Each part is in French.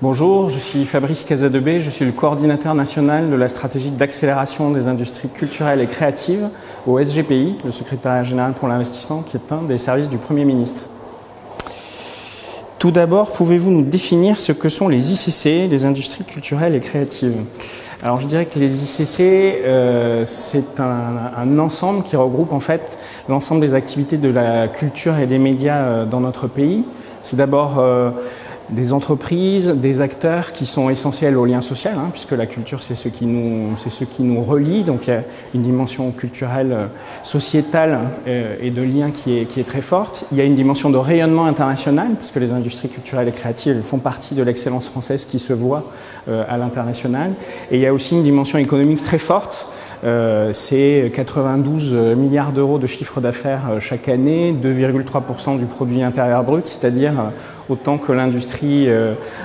Bonjour, je suis Fabrice Casadebé, je suis le coordinateur national de la stratégie d'accélération des industries culturelles et créatives au SGPI, le secrétariat général pour l'investissement, qui est un des services du Premier ministre. Tout d'abord, pouvez-vous nous définir ce que sont les ICC, les industries culturelles et créatives? Alors je dirais que les ICC, c'est un ensemble qui regroupe en fait l'ensemble des activités de la culture et des médias dans notre pays. C'est d'abord des entreprises, des acteurs qui sont essentiels au lien social, puisque la culture c'est ce qui nous relie, donc il y a une dimension culturelle, sociétale et de lien qui est très forte. Il y a une dimension de rayonnement international, parce que les industries culturelles et créatives font partie de l'excellence française qui se voit à l'international. Et il y a aussi une dimension économique très forte. C'est 92 milliards d'euros de chiffre d'affaires chaque année, 2,3% du produit intérieur brut, c'est-à-dire autant que l'industrie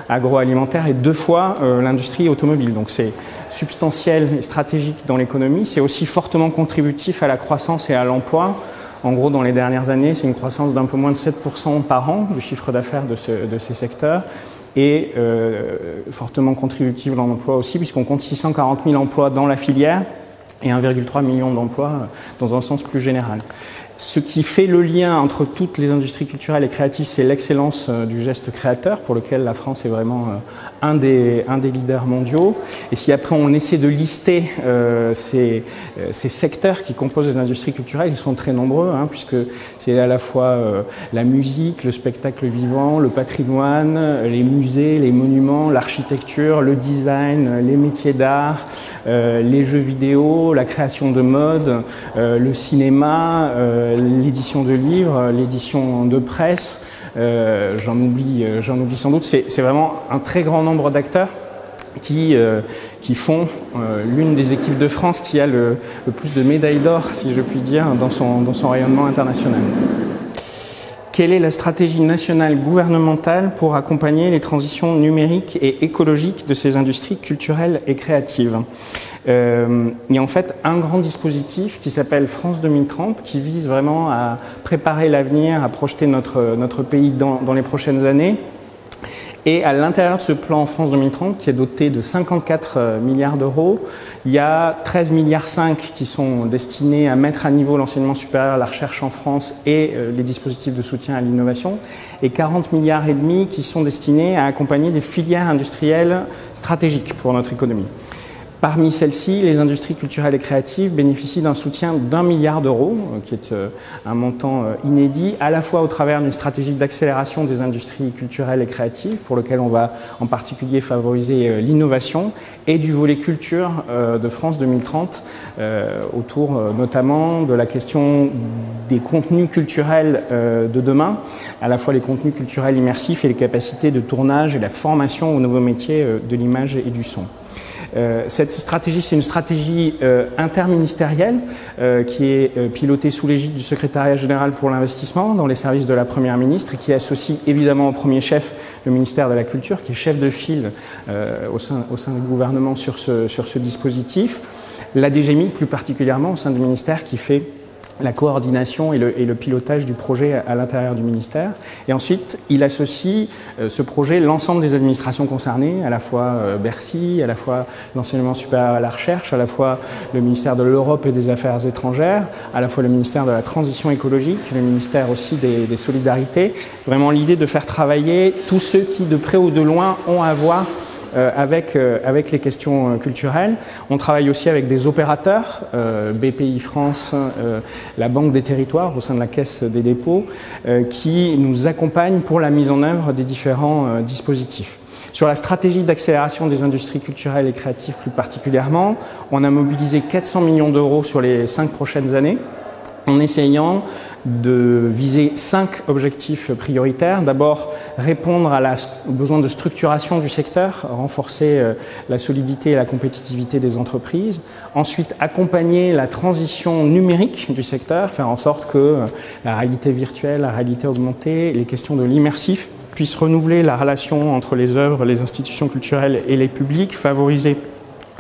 agroalimentaire et 2 fois l'industrie automobile. Donc c'est substantiel et stratégique dans l'économie. C'est aussi fortement contributif à la croissance et à l'emploi. En gros, dans les dernières années, c'est une croissance d'un peu moins de 7% par an du chiffre d'affaires de ces secteurs. Et fortement contributif dans l'emploi aussi, puisqu'on compte 640 000 emplois dans la filière et 1,3 million d'emplois dans un sens plus général. Ce qui fait le lien entre toutes les industries culturelles et créatives, c'est l'excellence du geste créateur, pour lequel la France est vraiment un des leaders mondiaux. Et si après on essaie de lister ces secteurs qui composent les industries culturelles, ils sont très nombreux, puisque c'est à la fois la musique, le spectacle vivant, le patrimoine, les musées, les monuments, l'architecture, le design, les métiers d'art, les jeux vidéo, la création de mode, le cinéma, l'édition de livres, l'édition de presse, j'en oublie sans doute. C'est vraiment un très grand nombre d'acteurs qui font l'une des équipes de France qui a le plus de médailles d'or, si je puis dire, dans son rayonnement international. Quelle est la stratégie nationale gouvernementale pour accompagner les transitions numériques et écologiques de ces industries culturelles et créatives? Il y a en fait un grand dispositif qui s'appelle France 2030 qui vise vraiment à préparer l'avenir, à projeter notre pays dans les prochaines années. Et à l'intérieur de ce plan France 2030, qui est doté de 54 milliards d'euros, il y a 13,5 milliards qui sont destinés à mettre à niveau l'enseignement supérieur, la recherche en France et les dispositifs de soutien à l'innovation, et 40,5 milliards qui sont destinés à accompagner des filières industrielles stratégiques pour notre économie. Parmi celles-ci, les industries culturelles et créatives bénéficient d'un soutien d'1 milliard d'euros, qui est un montant inédit, à la fois au travers d'une stratégie d'accélération des industries culturelles et créatives, pour lequel on va en particulier favoriser l'innovation, et du volet culture de France 2030, autour notamment de la question des contenus culturels de demain, à la fois les contenus culturels immersifs et les capacités de tournage et la formation aux nouveaux métiers de l'image et du son. Cette stratégie, c'est une stratégie interministérielle qui est pilotée sous l'égide du secrétariat général pour l'investissement dans les services de la Première ministre et qui associe évidemment au premier chef le ministère de la Culture, qui est chef de file au sein du gouvernement sur ce dispositif. La DGMI plus particulièrement au sein du ministère qui fait la coordination et le pilotage du projet à l'intérieur du ministère. Et ensuite, il associe ce projet l'ensemble des administrations concernées, à la fois Bercy, à la fois l'enseignement supérieur à la recherche, à la fois le ministère de l'Europe et des Affaires étrangères, à la fois le ministère de la Transition écologique, le ministère aussi des Solidarités. Vraiment l'idée de faire travailler tous ceux qui, de près ou de loin, ont à voir avec les questions culturelles. On travaille aussi avec des opérateurs, BPI France, la Banque des Territoires au sein de la Caisse des dépôts, qui nous accompagnent pour la mise en œuvre des différents dispositifs. Sur la stratégie d'accélération des industries culturelles et créatives plus particulièrement, on a mobilisé 400 millions d'euros sur les 5 prochaines années, en essayant de viser 5 objectifs prioritaires. D'abord, répondre aux besoins de structuration du secteur, renforcer la solidité et la compétitivité des entreprises. Ensuite, accompagner la transition numérique du secteur, faire en sorte que la réalité virtuelle, la réalité augmentée, les questions de l'immersif puissent renouveler la relation entre les œuvres, les institutions culturelles et les publics, favoriser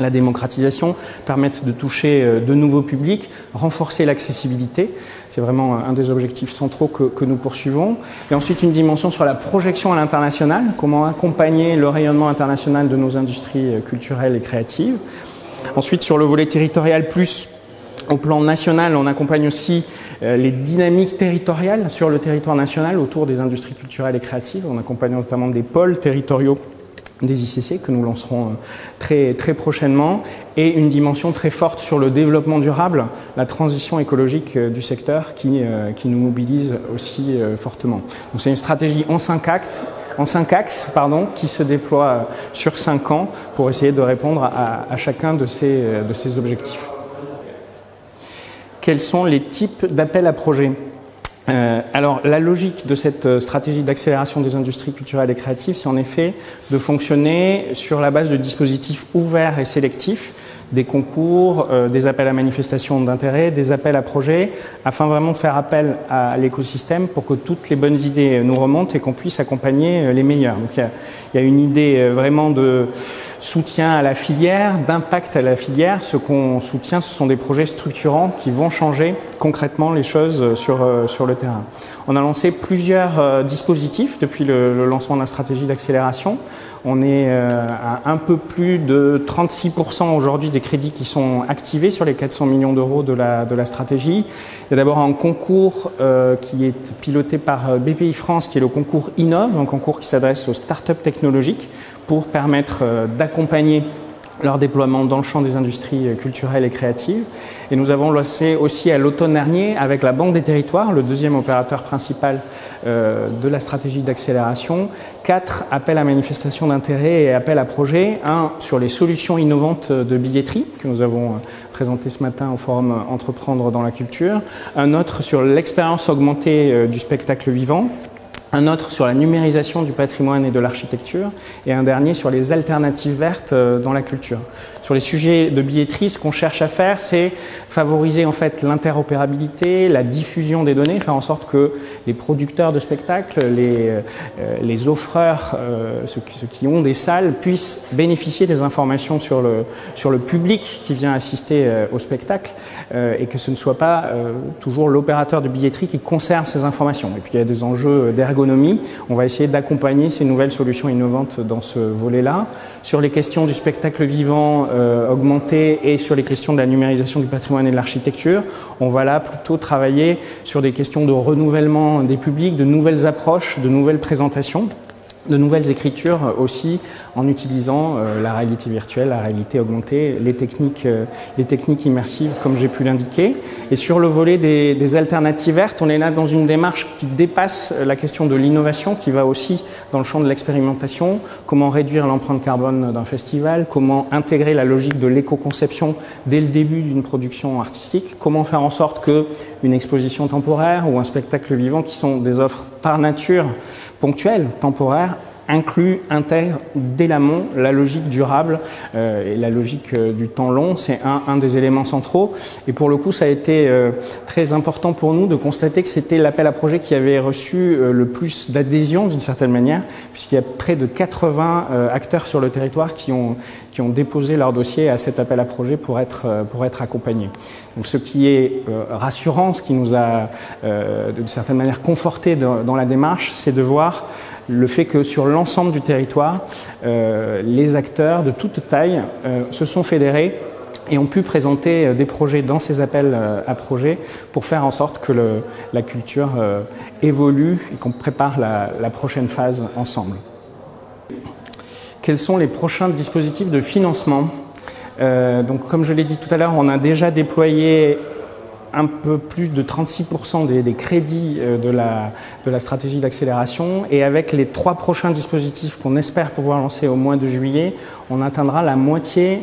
la démocratisation, permettre de toucher de nouveaux publics, renforcer l'accessibilité. C'est vraiment un des objectifs centraux que nous poursuivons. Et ensuite, une dimension sur la projection à l'international, comment accompagner le rayonnement international de nos industries culturelles et créatives. Ensuite, sur le volet territorial plus au plan national, on accompagne aussi les dynamiques territoriales sur le territoire national autour des industries culturelles et créatives. On accompagne notamment des pôles territoriaux des ICC que nous lancerons très prochainement, et une dimension très forte sur le développement durable, la transition écologique du secteur qui nous mobilise aussi fortement. Donc c'est une stratégie en 5 axes, qui se déploie sur 5 ans pour essayer de répondre à chacun de ces objectifs. Quels sont les types d'appels à projets ? Alors, la logique de cette stratégie d'accélération des industries culturelles et créatives, c'est en effet de fonctionner sur la base de dispositifs ouverts et sélectifs, des concours, des appels à manifestation d'intérêt, des appels à projets, afin vraiment de faire appel à l'écosystème pour que toutes les bonnes idées nous remontent et qu'on puisse accompagner les meilleurs. Donc, il y a une idée vraiment de soutien à la filière, d'impact à la filière. Ce qu'on soutient, ce sont des projets structurants qui vont changer concrètement les choses sur le terrain. On a lancé plusieurs dispositifs depuis le lancement de la stratégie d'accélération. On est à un peu plus de 36% aujourd'hui des crédits qui sont activés sur les 400 millions d'euros de la stratégie. Il y a d'abord un concours qui est piloté par BPI France, qui est le concours Innov, un concours qui s'adresse aux startups technologiques pour permettre d'accompagner leur déploiement dans le champ des industries culturelles et créatives. Et nous avons lancé aussi à l'automne dernier, avec la Banque des Territoires, le deuxième opérateur principal de la stratégie d'accélération, 4 appels à manifestation d'intérêt et appels à projets. Un sur les solutions innovantes de billetterie, que nous avons présenté ce matin au forum Entreprendre dans la culture. Un autre sur l'expérience augmentée du spectacle vivant. Un autre sur la numérisation du patrimoine et de l'architecture, et un dernier sur les alternatives vertes dans la culture. Sur les sujets de billetterie, ce qu'on cherche à faire, c'est favoriser en fait l'interopérabilité, la diffusion des données, faire en sorte que les producteurs de spectacles, les offreurs, ceux qui ont des salles, puissent bénéficier des informations sur le public qui vient assister au spectacle, et que ce ne soit pas toujours l'opérateur de billetterie qui conserve ces informations. Et puis il y a des enjeux d'ergonomie. On va essayer d'accompagner ces nouvelles solutions innovantes dans ce volet-là. Sur les questions du spectacle vivant augmenté et sur les questions de la numérisation du patrimoine et de l'architecture, on va là plutôt travailler sur des questions de renouvellement des publics, de nouvelles approches, de nouvelles présentations, de nouvelles écritures aussi, en utilisant la réalité virtuelle, la réalité augmentée, les techniques immersives comme j'ai pu l'indiquer. Et sur le volet des alternatives vertes, on est là dans une démarche qui dépasse la question de l'innovation, qui va aussi dans le champ de l'expérimentation. Comment réduire l'empreinte carbone d'un festival, comment intégrer la logique de l'éco-conception dès le début d'une production artistique, comment faire en sorte qu'une exposition temporaire ou un spectacle vivant, qui sont des offres par nature ponctuelles, temporaires, intègre dès l'amont la logique durable et la logique du temps long. C'est un des éléments centraux. Et pour le coup, ça a été très important pour nous de constater que c'était l'appel à projet qui avait reçu le plus d'adhésion d'une certaine manière, puisqu'il y a près de 80 acteurs sur le territoire qui ont déposé leur dossier à cet appel à projet pour être accompagnés. Donc, ce qui est rassurant, ce qui nous a d'une certaine manière conforté dans la démarche, c'est de voir le fait que sur l'ensemble du territoire, les acteurs de toute taille se sont fédérés et ont pu présenter des projets dans ces appels à projets pour faire en sorte que la culture évolue et qu'on prépare la prochaine phase ensemble. Quels sont les prochains dispositifs de financement ? Donc, comme je l'ai dit tout à l'heure, on a déjà déployé un peu plus de 36% des crédits de la stratégie d'accélération, et avec les 3 prochains dispositifs qu'on espère pouvoir lancer au mois de juillet, on atteindra la moitié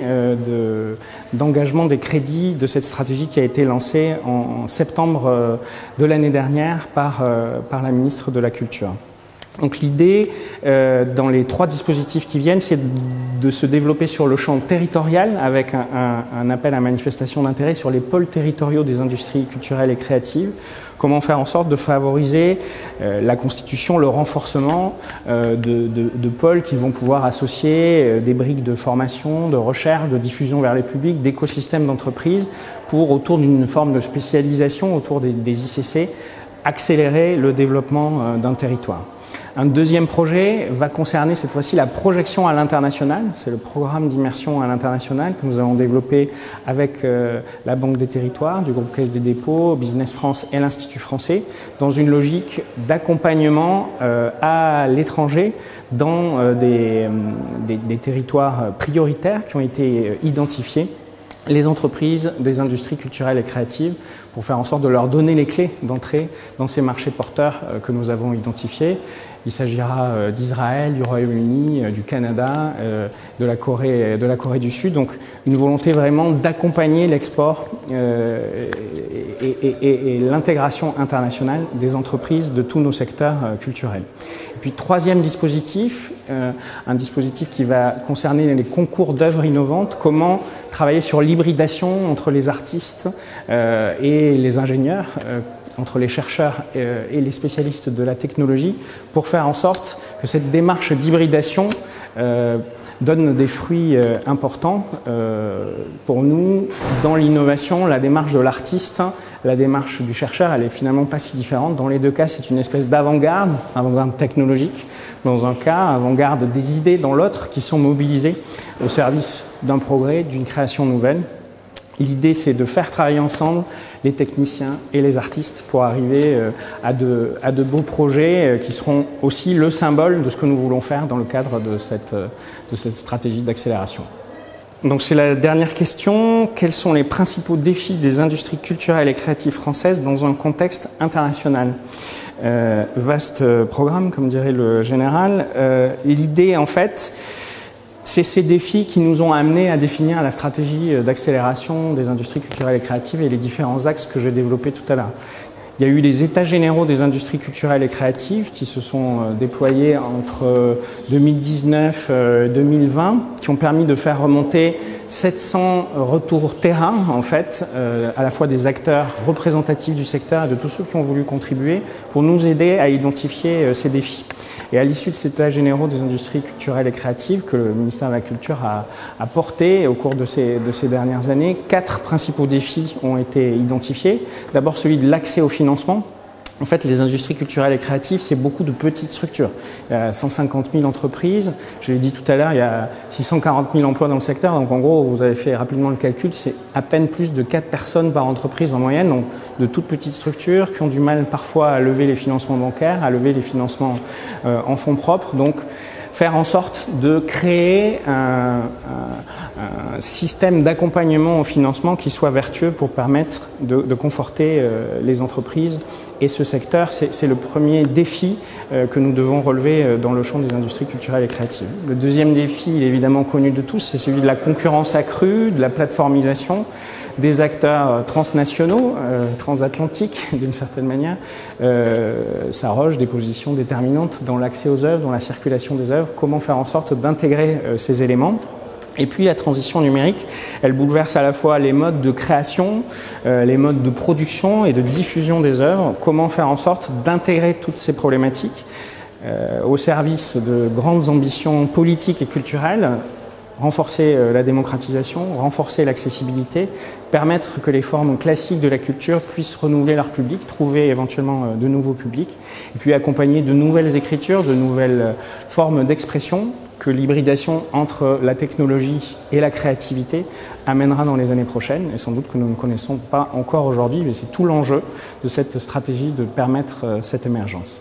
d'engagement des crédits de cette stratégie qui a été lancée en septembre de l'année dernière par la ministre de la Culture. Donc l'idée, dans les 3 dispositifs qui viennent, c'est de se développer sur le champ territorial avec un appel à manifestation d'intérêt sur les pôles territoriaux des industries culturelles et créatives. Comment faire en sorte de favoriser la constitution, le renforcement de pôles qui vont pouvoir associer des briques de formation, de recherche, de diffusion vers les publics, d'écosystèmes d'entreprises pour, autour d'une forme de spécialisation, autour des ICC, accélérer le développement d'un territoire. Un deuxième projet va concerner cette fois-ci la projection à l'international. C'est le programme d'immersion à l'international que nous avons développé avec la Banque des Territoires, du groupe Caisse des Dépôts, Business France et l'Institut français, dans une logique d'accompagnement à l'étranger dans des territoires prioritaires qui ont été identifiés, les entreprises des industries culturelles et créatives, pour faire en sorte de leur donner les clés d'entrée dans ces marchés porteurs que nous avons identifiés. Il s'agira d'Israël, du Royaume-Uni, du Canada, de la Corée du Sud. Donc une volonté vraiment d'accompagner l'export et l'intégration internationale des entreprises de tous nos secteurs culturels. Et puis troisième dispositif, un dispositif qui va concerner les concours d'œuvres innovantes, comment travailler sur l'hybridation entre les artistes et les ingénieurs, entre les chercheurs et les spécialistes de la technologie, pour faire en sorte que cette démarche d'hybridation donne des fruits importants pour nous. Dans l'innovation, la démarche de l'artiste, la démarche du chercheur, elle est finalement pas si différente. Dans les deux cas, c'est une espèce d'avant-garde, avant-garde technologique dans un cas, avant-garde des idées dans l'autre, qui sont mobilisées au service d'un progrès, d'une création nouvelle. L'idée, c'est de faire travailler ensemble les techniciens et les artistes pour arriver à de beaux projets qui seront aussi le symbole de ce que nous voulons faire dans le cadre de cette stratégie d'accélération. Donc c'est la dernière question. Quels sont les principaux défis des industries culturelles et créatives françaises dans un contexte international ? Vaste programme, comme dirait le général. L'idée, en fait, c'est ces défis qui nous ont amenés à définir la stratégie d'accélération des industries culturelles et créatives et les différents axes que j'ai développés tout à l'heure. Il y a eu les états généraux des industries culturelles et créatives qui se sont déployés entre 2019 et 2020, qui ont permis de faire remonter 700 retours terrain, en fait, à la fois des acteurs représentatifs du secteur et de tous ceux qui ont voulu contribuer pour nous aider à identifier ces défis. Et à l'issue de ces états généraux des industries culturelles et créatives que le ministère de la Culture a porté au cours de ces dernières années, 4 principaux défis ont été identifiés. D'abord celui de l'accès au financement. En fait, les industries culturelles et créatives, c'est beaucoup de petites structures. Il y a 150 000 entreprises. Je l'ai dit tout à l'heure, il y a 640 000 emplois dans le secteur. Donc, en gros, vous avez fait rapidement le calcul, c'est à peine plus de 4 personnes par entreprise en moyenne. Donc, de toutes petites structures qui ont du mal parfois à lever les financements bancaires, à lever les financements en fonds propres. Donc, faire en sorte de créer un système d'accompagnement au financement qui soit vertueux pour permettre de conforter les entreprises et ce secteur. C'est le premier défi que nous devons relever dans le champ des industries culturelles et créatives. Le deuxième défi, il est évidemment connu de tous, c'est celui de la concurrence accrue, de la plateformisation des acteurs transnationaux, transatlantiques d'une certaine manière, s'arrogent des positions déterminantes dans l'accès aux œuvres, dans la circulation des œuvres. Comment faire en sorte d'intégrer ces éléments ? Et puis la transition numérique, elle bouleverse à la fois les modes de création, les modes de production et de diffusion des œuvres. Comment faire en sorte d'intégrer toutes ces problématiques au service de grandes ambitions politiques et culturelles, renforcer la démocratisation, renforcer l'accessibilité, permettre que les formes classiques de la culture puissent renouveler leur public, trouver éventuellement de nouveaux publics, et puis accompagner de nouvelles écritures, de nouvelles formes d'expression que l'hybridation entre la technologie et la créativité amènera dans les années prochaines, et sans doute que nous ne connaissons pas encore aujourd'hui, mais c'est tout l'enjeu de cette stratégie de permettre cette émergence.